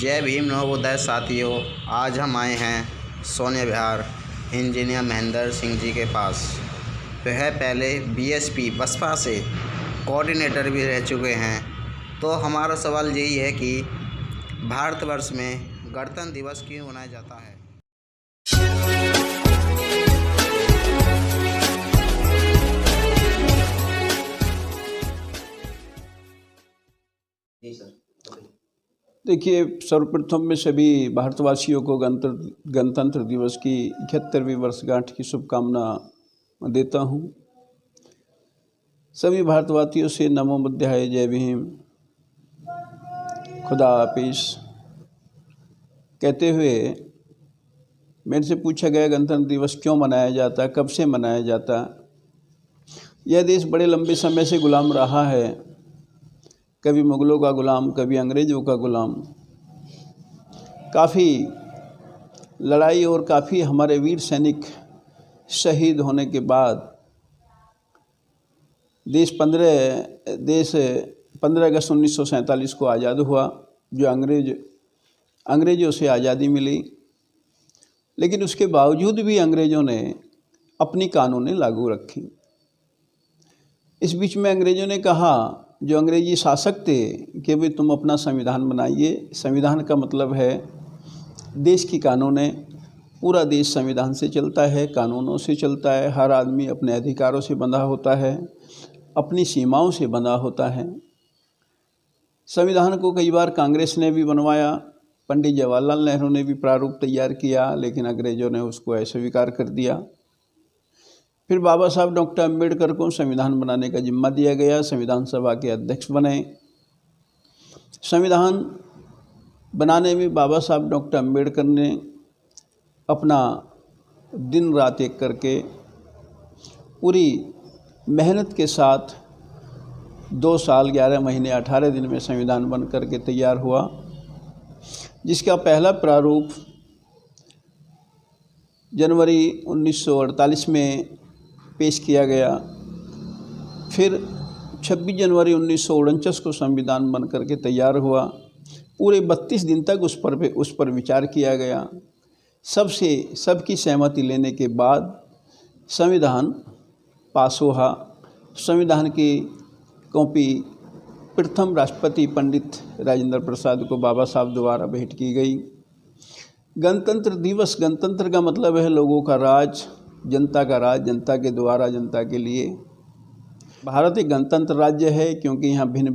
जय भीम नवोदय साथियों, आज हम आए हैं सोनिया विहार इंजीनियर महेंद्र सिंह जी के पास। वह पहले बीएसपी बसपा से कोऑर्डिनेटर भी रह चुके हैं। तो हमारा सवाल यही है कि भारतवर्ष में गणतंत्र दिवस क्यों मनाया जाता है। जी सर। देखिए, सर्वप्रथम मैं सभी भारतवासियों को गणतंत्र दिवस की 71वीं वर्षगांठ की शुभकामना देता हूँ। सभी भारतवासियों से नमो बुद्धाय, जय भीम, खुदा हाफिज कहते हुए मेरे से पूछा गया गणतंत्र दिवस क्यों मनाया जाता, कब से मनाया जाता। यह देश बड़े लंबे समय से गुलाम रहा है, कभी मुग़लों का गुलाम, कभी अंग्रेज़ों का गुलाम। काफ़ी लड़ाई और काफ़ी हमारे वीर सैनिक शहीद होने के बाद देश 15 अगस्त 1947 को आज़ाद हुआ, जो अंग्रेज़ों से आज़ादी मिली। लेकिन उसके बावजूद भी अंग्रेज़ों ने अपनी कानूनें लागू रखी। इस बीच में अंग्रेज़ों ने कहा, जो अंग्रेज़ी शासक थे, कि भाई तुम अपना संविधान बनाइए। संविधान का मतलब है देश की कानूनें। पूरा देश संविधान से चलता है, कानूनों से चलता है। हर आदमी अपने अधिकारों से बंधा होता है, अपनी सीमाओं से बंधा होता है। संविधान को कई बार कांग्रेस ने भी बनवाया, पंडित जवाहरलाल नेहरू ने भी प्रारूप तैयार किया, लेकिन अंग्रेज़ों ने उसको अस्वीकार कर दिया। फिर बाबा साहब डॉक्टर अम्बेडकर को संविधान बनाने का जिम्मा दिया गया। संविधान सभा के अध्यक्ष बने। संविधान बनाने में बाबा साहब डॉक्टर अम्बेडकर ने अपना दिन रात एक करके पूरी मेहनत के साथ 2 साल 11 महीने 18 दिन में संविधान बन करके तैयार हुआ, जिसका पहला प्रारूप जनवरी 1948 में पेश किया गया। फिर 26 जनवरी 1949 को संविधान बन करके तैयार हुआ। पूरे 32 दिन तक उस पर विचार किया गया। सबकी सहमति लेने के बाद संविधान पास हुआ। संविधान की कॉपी प्रथम राष्ट्रपति पंडित राजेंद्र प्रसाद को बाबा साहब द्वारा भेंट की गई। गणतंत्र दिवस, गणतंत्र का मतलब है लोगों का राज, जनता का राज, जनता के द्वारा, जनता के लिए। भारत एक गणतंत्र राज्य है क्योंकि यहाँ भिन्न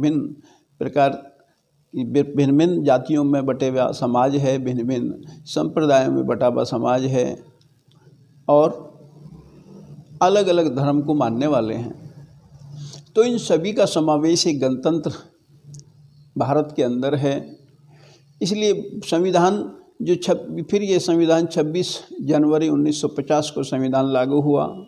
भिन्न जातियों में बटे हुआ समाज है, भिन्न भिन्न संप्रदायों में बटा हुआ समाज है और अलग अलग धर्म को मानने वाले हैं। तो इन सभी का समावेश एक गणतंत्र भारत के अंदर है। इसलिए संविधान फिर ये संविधान 26 जनवरी 1950 को संविधान लागू हुआ।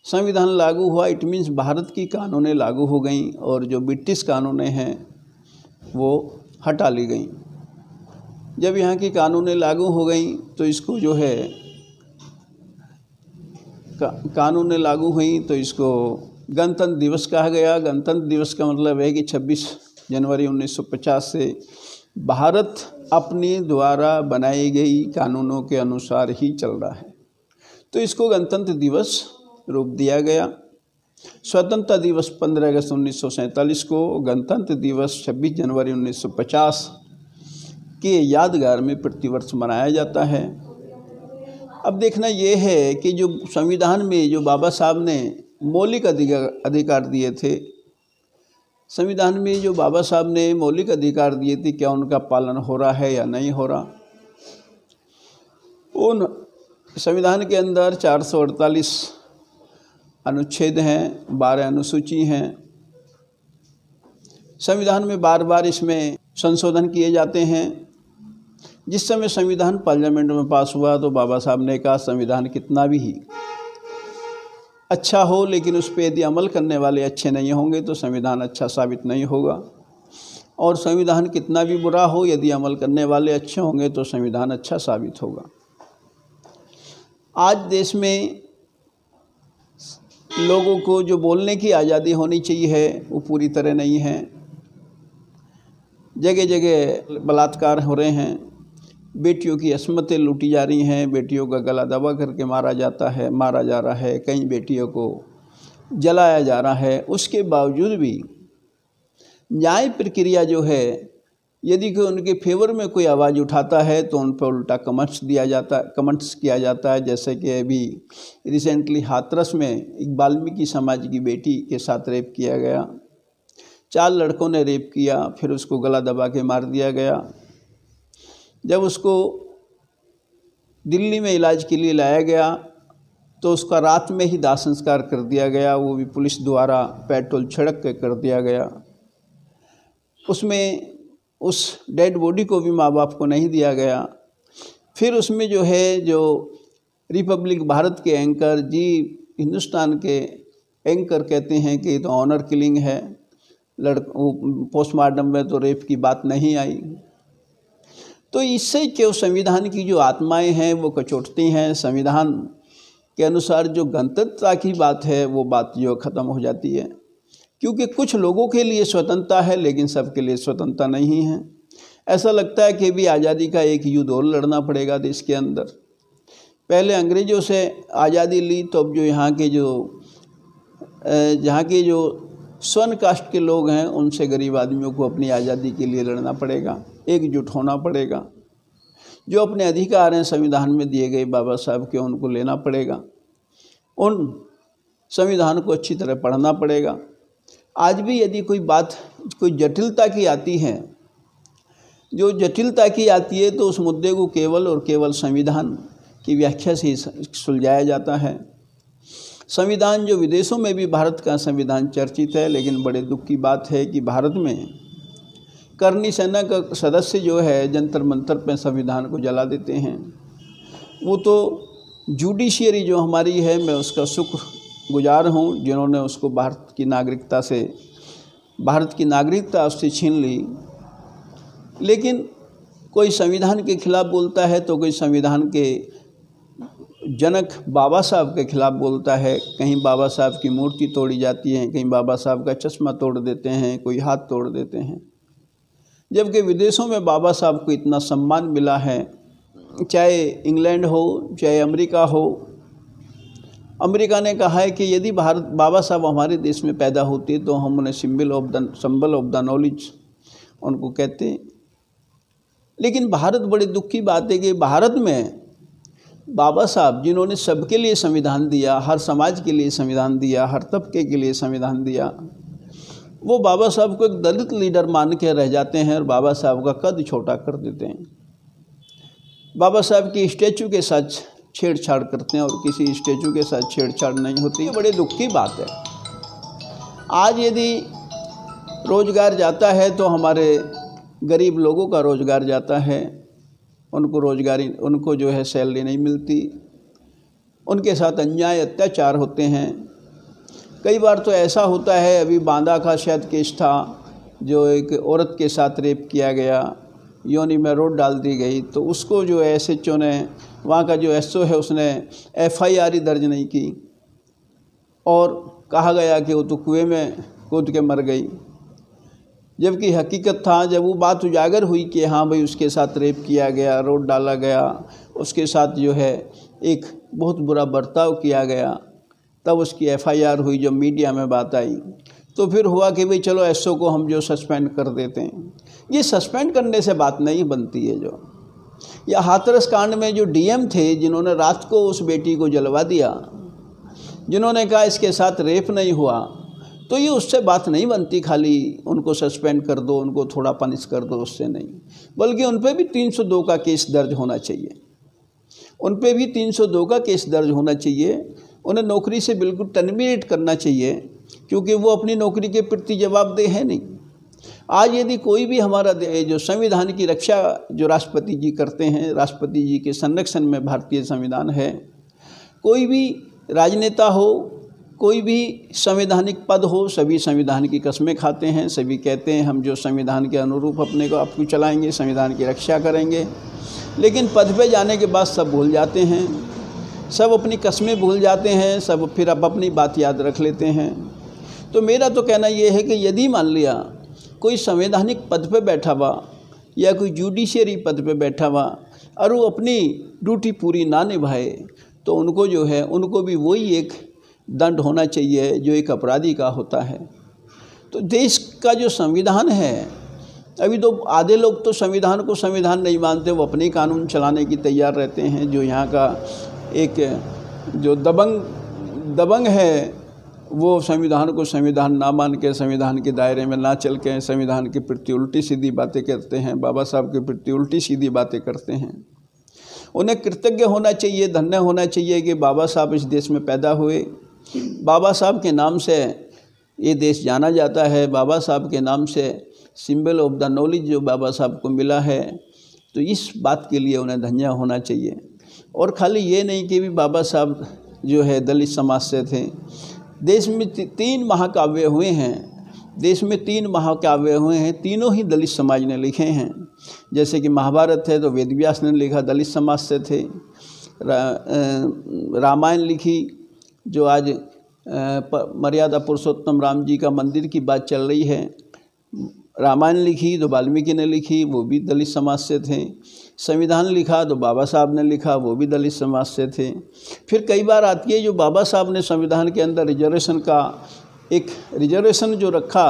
संविधान लागू हुआ, इट मीन्स भारत की कानूनें लागू हो गईं और जो ब्रिटिश कानूनें हैं वो हटा ली गईं। जब यहाँ की कानूनें लागू हो गईं तो इसको जो है कानूनें लागू हुई तो इसको गणतंत्र दिवस कहा गया। गणतंत्र दिवस का मतलब है कि 26 जनवरी 1950 से भारत अपने द्वारा बनाई गई कानूनों के अनुसार ही चल रहा है, तो इसको गणतंत्र दिवस रूप दिया गया। स्वतंत्रता दिवस 15 अगस्त 1947 को, गणतंत्र दिवस 26 जनवरी 1950 के यादगार में प्रतिवर्ष मनाया जाता है। अब देखना ये है कि जो संविधान में जो बाबा साहब ने मौलिक अधिकार दिए थे, संविधान में जो बाबा साहब ने मौलिक अधिकार दिए थे, क्या उनका पालन हो रहा है या नहीं हो रहा। उन संविधान के अंदर 448 अनुच्छेद हैं, 12 अनुसूची हैं। संविधान में बार बार इसमें संशोधन किए जाते हैं। जिस समय संविधान पार्लियामेंट में पास हुआ तो बाबा साहब ने कहा, संविधान कितना भी अच्छा हो, लेकिन उस पर यदि अमल करने वाले अच्छे नहीं होंगे तो संविधान अच्छा साबित नहीं होगा। और संविधान कितना भी बुरा हो, यदि अमल करने वाले अच्छे होंगे तो संविधान अच्छा साबित होगा। आज देश में लोगों को जो बोलने की आज़ादी होनी चाहिए है वो पूरी तरह नहीं है। जगह जगह बलात्कार हो रहे हैं, बेटियों की अस्मतें लूटी जा रही हैं, बेटियों का गला दबा करके मारा जा रहा है, कई बेटियों को जलाया जा रहा है। उसके बावजूद भी न्याय प्रक्रिया जो है, यदि कोई उनके फेवर में कोई आवाज़ उठाता है तो उन पर उल्टा कमेंट्स किया जाता है। जैसे कि अभी रिसेंटली हाथरस में एक वाल्मीकि समाज की बेटी के साथ रेप किया गया, 4 लड़कों ने रेप किया, फिर उसको गला दबा के मार दिया गया। जब उसको दिल्ली में इलाज के लिए लाया गया तो उसका रात में ही दाह संस्कार कर दिया गया, वो भी पुलिस द्वारा पेट्रोल छिड़क के कर दिया गया। उसमें उस डेड बॉडी को भी माँ बाप को नहीं दिया गया। फिर उसमें जो है, जो रिपब्लिक भारत के एंकर जी हिंदुस्तान के एंकर कहते हैं कि तो ऑनर किलिंग है, पोस्टमार्टम में तो रेप की बात नहीं आई। तो इससे जो संविधान की जो आत्माएं हैं वो कचोटती हैं। संविधान के अनुसार जो गणतंत्रता की बात है वो बात जो ख़त्म हो जाती है, क्योंकि कुछ लोगों के लिए स्वतंत्रता है लेकिन सबके लिए स्वतंत्रता नहीं है। ऐसा लगता है कि भी आज़ादी का एक युद्ध और लड़ना पड़ेगा देश के अंदर। पहले अंग्रेज़ों से आज़ादी ली तो अब जो यहाँ के जो स्वर्ण कास्ट के लोग हैं उनसे गरीब आदमियों को अपनी आज़ादी के लिए लड़ना पड़ेगा, एकजुट होना पड़ेगा। जो अपने अधिकार हैं संविधान में दिए गए बाबा साहब के, उनको लेना पड़ेगा, उन संविधान को अच्छी तरह पढ़ना पड़ेगा। आज भी यदि कोई जटिलता की आती है, तो उस मुद्दे को केवल और केवल संविधान की व्याख्या से ही सुलझाया जाता है। संविधान जो विदेशों में भी भारत का संविधान चर्चित है, लेकिन बड़े दुख की बात है कि भारत में करनी सेना का सदस्य जो है जंतर मंतर पर संविधान को जला देते हैं। वो तो जुडिशियरी जो हमारी है, मैं उसका शुक्रगुजार हूँ जिन्होंने उसको भारत की नागरिकता उससे छीन ली। लेकिन कोई संविधान के खिलाफ बोलता है तो कोई संविधान के जनक बाबा साहब के खिलाफ बोलता है। कहीं बाबा साहब की मूर्ति तोड़ी जाती है, कहीं बाबा साहब का चश्मा तोड़ देते हैं, कोई हाथ तोड़ देते हैं। जबकि विदेशों में बाबा साहब को इतना सम्मान मिला है, चाहे इंग्लैंड हो चाहे अमेरिका हो। अमेरिका ने कहा है कि यदि बाबा साहब हमारे देश में पैदा होते तो हम उन्हें सिंबल ऑफ द नॉलेज उनको कहते। लेकिन भारत, बड़े दुख की बात है कि भारत में बाबा साहब जिन्होंने सबके लिए संविधान दिया, हर समाज के लिए संविधान दिया, हर तबके के लिए संविधान दिया, वो बाबा साहब को एक दलित लीडर मान के रह जाते हैं और बाबा साहब का कद छोटा कर देते हैं। बाबा साहब की स्टैचू के साथ छेड़छाड़ करते हैं और किसी स्टैचू के साथ छेड़छाड़ नहीं होती। ये बड़े दुख की बात है। आज यदि रोज़गार जाता है तो हमारे गरीब लोगों का रोज़गार जाता है, उनको जो है सैलरी नहीं मिलती, उनके साथ अन्याय अत्याचार होते हैं। कई बार तो ऐसा होता है, अभी बांदा का शायद केस था, जो एक औरत के साथ रेप किया गया, योनि में रोड डाल दी गई, तो उसको जो SHO ने, वहाँ का जो SO है, उसने FIR ही दर्ज नहीं की और कहा गया कि वो तो कुएं में कूद के मर गई। जबकि हकीकत था, जब वो बात उजागर हुई कि हाँ भाई उसके साथ रेप किया गया, रोड डाला गया, उसके साथ जो है एक बहुत बुरा बर्ताव किया गया, तब उसकी FIR हुई। जब मीडिया में बात आई तो फिर हुआ कि भाई चलो SO को हम जो सस्पेंड कर देते हैं। ये सस्पेंड करने से बात नहीं बनती है। जो या हाथरस कांड में जो DM थे, जिन्होंने रात को उस बेटी को जलवा दिया, जिन्होंने कहा इसके साथ रेप नहीं हुआ, तो ये उससे बात नहीं बनती खाली उनको सस्पेंड कर दो, उनको थोड़ा पनिश कर दो, उससे नहीं, बल्कि उन पर भी 302 का केस दर्ज होना चाहिए। उन पर भी 302 का केस दर्ज होना चाहिए। उन्हें नौकरी से बिल्कुल टर्मिनेट करना चाहिए, क्योंकि वो अपनी नौकरी के प्रति जवाबदेह है नहीं। आज यदि कोई भी हमारा जो संविधान की रक्षा जो राष्ट्रपति जी करते हैं, राष्ट्रपति जी के संरक्षण में भारतीय संविधान है, कोई भी राजनेता हो, कोई भी संवैधानिक पद हो, सभी संविधान की कस्में खाते हैं। सभी कहते हैं हम जो संविधान के अनुरूप अपने को आपको चलाएंगे, संविधान की रक्षा करेंगे, लेकिन पद पे जाने के बाद सब भूल जाते हैं, सब अपनी कस्में भूल जाते हैं, सब फिर अब अपनी बात याद रख लेते हैं। तो मेरा तो कहना ये है कि यदि मान लिया कोई संवैधानिक पद पे बैठा हुआ या कोई जुडिशरी पद पे बैठा हुआ और वो अपनी ड्यूटी पूरी ना निभाए तो उनको जो है उनको भी वही एक दंड होना चाहिए जो एक अपराधी का होता है। तो देश का जो संविधान है, अभी तो आधे लोग तो संविधान को संविधान नहीं मानते, वो अपने कानून चलाने की तैयार रहते हैं। जो यहाँ का एक जो दबंग है वो संविधान को संविधान ना मान के, संविधान के दायरे में ना चल के संविधान के प्रति उल्टी सीधी बातें करते हैं, बाबा साहब के प्रति उल्टी सीधी बातें करते हैं। उन्हें कृतज्ञ होना चाहिए, धन्य होना चाहिए कि बाबा साहब इस देश में पैदा हुए। बाबा साहब के नाम से ये देश जाना जाता है, बाबा साहब के नाम से सिंबल ऑफ द नॉलेज जो बाबा साहब को मिला है, तो इस बात के लिए उन्हें धन्य होना चाहिए। और खाली ये नहीं कि भी बाबा साहब जो है दलित समाज से थे। देश में 3 महाकाव्य हुए हैं, देश में 3 महाकाव्य हुए हैं, तीनों ही दलित समाज ने लिखे हैं। जैसे कि महाभारत है तो वेद व्यास ने लिखा, दलित समाज से थे। रामायण लिखी जो आज मर्यादा पुरुषोत्तम राम जी का मंदिर की बात चल रही है, रामायण लिखी तो वाल्मीकि ने लिखी, वो भी दलित समाज से थे। संविधान लिखा तो बाबा साहब ने लिखा, वो भी दलित समाज से थे। फिर कई बार आती है जो बाबा साहब ने संविधान के अंदर रिजर्वेशन का एक रिजर्वेशन जो रखा,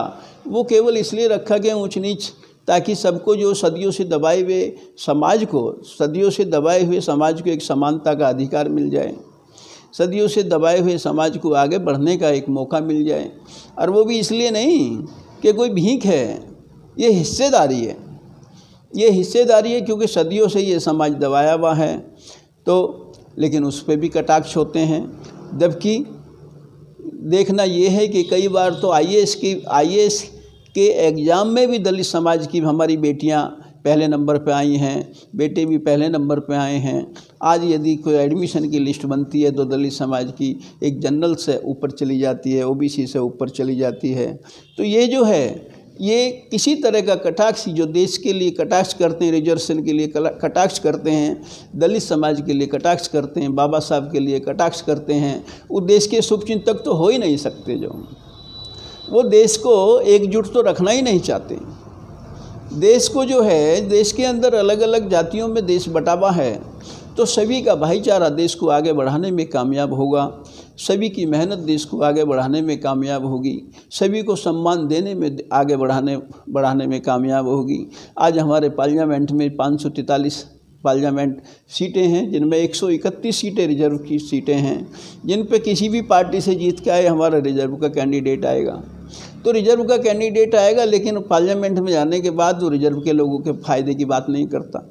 वो केवल इसलिए रखा कि ऊंच नीच, ताकि सबको जो सदियों से दबाए हुए समाज को, सदियों से दबाए हुए समाज को एक समानता का अधिकार मिल जाए, सदियों से दबाए हुए समाज को आगे बढ़ने का एक मौका मिल जाए। और वो भी इसलिए नहीं कि कोई भीख है, ये हिस्सेदारी है, ये हिस्सेदारी है क्योंकि सदियों से ये समाज दबाया हुआ है। तो लेकिन उस पर भी कटाक्ष होते हैं। जबकि देखना ये है कि कई बार तो आईएएस के एग्ज़ाम में भी दलित समाज की हमारी बेटियां पहले नंबर पे आई हैं, बेटे भी पहले नंबर पे आए हैं। आज यदि कोई एडमिशन की लिस्ट बनती है तो दलित समाज की एक जनरल से ऊपर चली जाती है, ओबीसी से ऊपर चली जाती है। तो ये जो है ये किसी तरह का कटाक्ष जो देश के लिए कटाक्ष करते हैं, रिजर्वेशन के लिए कटाक्ष करते हैं, दलित समाज के लिए कटाक्ष करते हैं, बाबा साहब के लिए कटाक्ष करते हैं, वो देश के शुभचिंतक तो हो ही नहीं सकते। जो वो देश को एकजुट तो रखना ही नहीं चाहते। देश को जो है, देश के अंदर अलग अलग जातियों में देश बटा हुआ है, तो सभी का भाईचारा देश को आगे बढ़ाने में कामयाब होगा, सभी की मेहनत देश को आगे बढ़ाने में कामयाब होगी, सभी को सम्मान देने में आगे बढ़ाने में कामयाब होगी। आज हमारे पार्लियामेंट में 543 पार्लियामेंट सीटें हैं, जिनमें 131 सीटें रिजर्व की सीटें हैं, जिन पे किसी भी पार्टी से जीत के आए हमारा रिजर्व का कैंडिडेट आएगा। तो रिजर्व का कैंडिडेट आएगा, लेकिन पार्लियामेंट में जाने के बाद वो रिजर्व के लोगों के फ़ायदे की बात नहीं करता,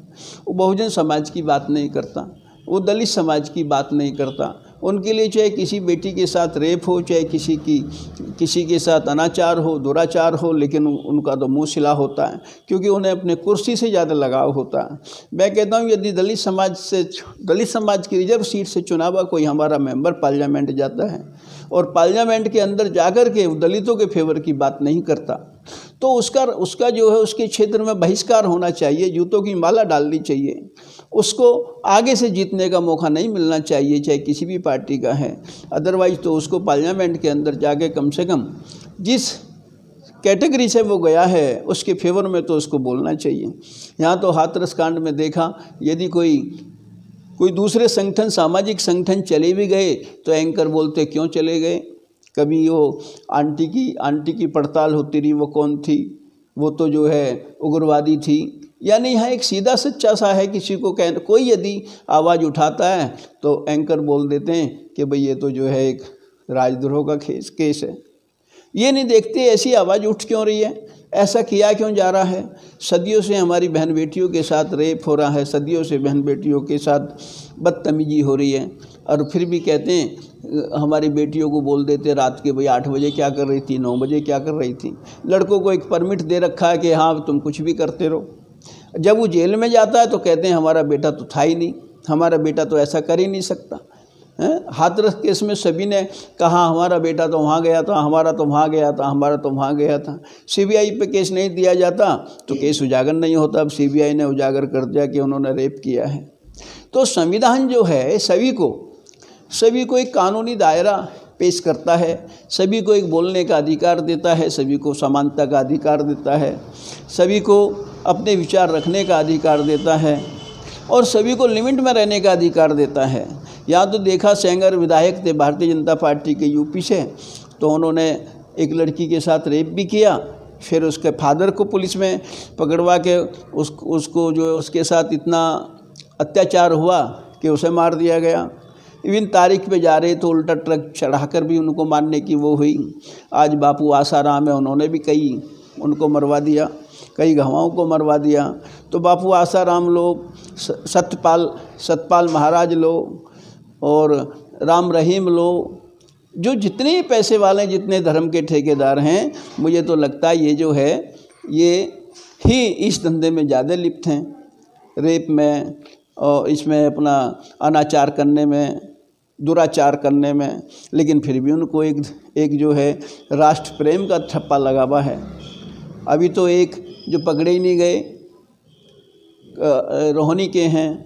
वो बहुजन समाज की बात नहीं करता, वो दलित समाज की बात नहीं करता। उनके लिए चाहे किसी बेटी के साथ रेप हो, चाहे किसी के साथ अनाचार हो, दुराचार हो, लेकिन उनका तो मुँह सिला होता है, क्योंकि उन्हें अपने कुर्सी से ज़्यादा लगाव होता है। मैं कहता हूँ यदि दलित समाज की रिजर्व सीट से चुनाव कोई हमारा मेंबर पार्लियामेंट जाता है और पार्लियामेंट के अंदर जाकर के दलितों के फेवर की बात नहीं करता, तो उसका जो है उसके क्षेत्र में बहिष्कार होना चाहिए, जूतों की माला डालनी चाहिए, उसको आगे से जीतने का मौका नहीं मिलना चाहिए, चाहे किसी भी पार्टी का है। अदरवाइज़ तो उसको पार्लियामेंट के अंदर जाके कम से कम जिस कैटेगरी से वो गया है उसके फेवर में तो उसको बोलना चाहिए। यहाँ तो हाथरस कांड में देखा, यदि कोई दूसरे संगठन, सामाजिक संगठन चले भी गए तो एंकर बोलते क्यों चले गए। कभी वो आंटी की पड़ताल होती रही, वो कौन थी, वो तो जो है उग्रवादी थी। यानी यहाँ एक सीधा सच्चा सा है, किसी को कोई यदि आवाज़ उठाता है तो एंकर बोल देते हैं कि भाई ये तो जो है एक राजद्रोह का केस है। ये नहीं देखते ऐसी आवाज़ उठ क्यों रही है, ऐसा किया क्यों जा रहा है। सदियों से हमारी बहन बेटियों के साथ रेप हो रहा है, सदियों से बहन बेटियों के साथ बदतमीजी हो रही है, और फिर भी कहते हैं हमारी बेटियों को बोल देते रात के भाई 8 बजे क्या कर रही थी, 9 बजे क्या कर रही थी। लड़कों को एक परमिट दे रखा है कि हाँ तुम कुछ भी करते रहो। जब वो जेल में जाता है तो कहते हैं हमारा बेटा तो था ही नहीं, हमारा बेटा तो ऐसा कर ही नहीं सकता। हाथरस केस में सभी ने कहा हमारा बेटा तो वहाँ गया था, हमारा तो वहाँ गया था, हमारा तो वहाँ गया था। सीबीआई पे केस नहीं दिया जाता तो केस उजागर नहीं होता। अब सीबीआई ने उजागर कर दिया कि उन्होंने रेप किया है। तो संविधान जो है सभी को एक कानूनी दायरा पेश करता है, सभी को एक बोलने का अधिकार देता है, सभी को समानता का अधिकार देता है, सभी को अपने विचार रखने का अधिकार देता है और सभी को लिमिट में रहने का अधिकार देता है। यहाँ तो देखा, सेंगर विधायक थे भारतीय जनता पार्टी के यूपी से, तो उन्होंने एक लड़की के साथ रेप भी किया, फिर उसके फादर को पुलिस में पकड़वा के उसको जो उसके साथ इतना अत्याचार हुआ कि उसे मार दिया गया। इवन तारीख पे जा रहे तो उल्टा ट्रक चढ़ाकर भी उनको मारने की वो हुई। आज बापू आसाराम है, उन्होंने भी कई उनको मरवा दिया, कई गवाहों को मरवा दिया। तो बापू आसाराम लोग, सतपाल महाराज लोग और राम रहीम लोग, जो जितने पैसे वाले, जितने धर्म के ठेकेदार हैं, मुझे तो लगता है ये जो है ये ही इस धंधे में ज़्यादा लिप्त हैं, रेप में और इसमें अपना अनाचार करने में, दुराचार करने में। लेकिन फिर भी उनको एक जो है राष्ट्र प्रेम का ठप्पा लगा हुआ है। अभी तो एक जो पकड़े ही नहीं गए, रोहनी के हैं।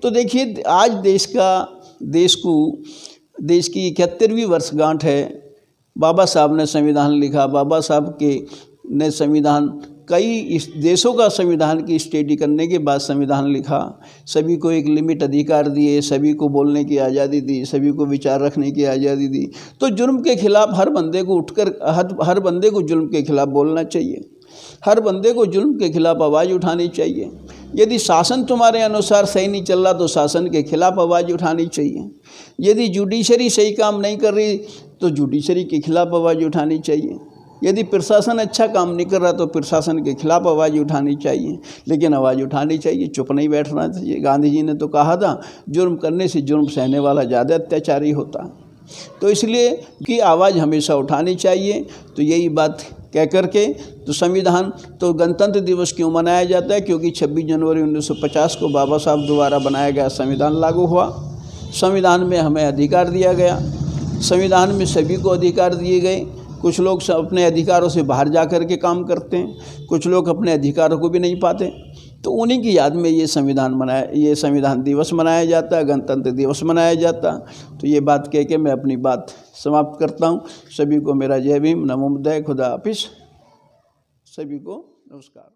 तो देखिए, आज देश की 71वीं वर्षगांठ है। बाबा साहब ने संविधान लिखा, बाबा साहब ने संविधान, कई इस देशों का संविधान की स्टडी करने के बाद संविधान लिखा। सभी को एक लिमिट अधिकार दिए, सभी को बोलने की आज़ादी दी, सभी को विचार रखने की आज़ादी दी। तो जुर्म के खिलाफ हर बंदे को उठकर, हर बंदे को जुर्म के खिलाफ बोलना चाहिए, हर बंदे को जुल्म के खिलाफ आवाज़ उठानी चाहिए। यदि शासन तुम्हारे अनुसार सही नहीं चल रहा तो शासन के खिलाफ आवाज़ उठानी चाहिए। यदि जुडिशरी सही काम नहीं कर रही तो जुडिशरी के खिलाफ आवाज़ उठानी चाहिए। यदि प्रशासन अच्छा काम नहीं कर रहा तो प्रशासन के खिलाफ आवाज़ उठानी चाहिए। लेकिन आवाज़ उठानी चाहिए, चुप नहीं बैठना चाहिए। गांधी जी ने तो कहा था, जुर्म करने से जुर्म सहने वाला ज़्यादा अत्याचारी होता। तो इसलिए कि आवाज़ हमेशा उठानी चाहिए। तो यही बात कह करके तो संविधान, तो गणतंत्र दिवस क्यों मनाया जाता है? क्योंकि 26 जनवरी 1950 को बाबा साहब द्वारा बनाया गया संविधान लागू हुआ। संविधान में हमें अधिकार दिया गया, संविधान में सभी को अधिकार दिए गए। कुछ लोग अपने अधिकारों से बाहर जा कर के काम करते हैं, कुछ लोग अपने अधिकारों को भी नहीं पाते। तो उन्हीं की याद में ये संविधान दिवस मनाया जाता है, गणतंत्र दिवस मनाया जाता। तो ये बात कह के मैं अपनी बात समाप्त करता हूँ। सभी को मेरा जय भीम, नमो बुद्धाय, खुदा हाफिज़। सभी को नमस्कार।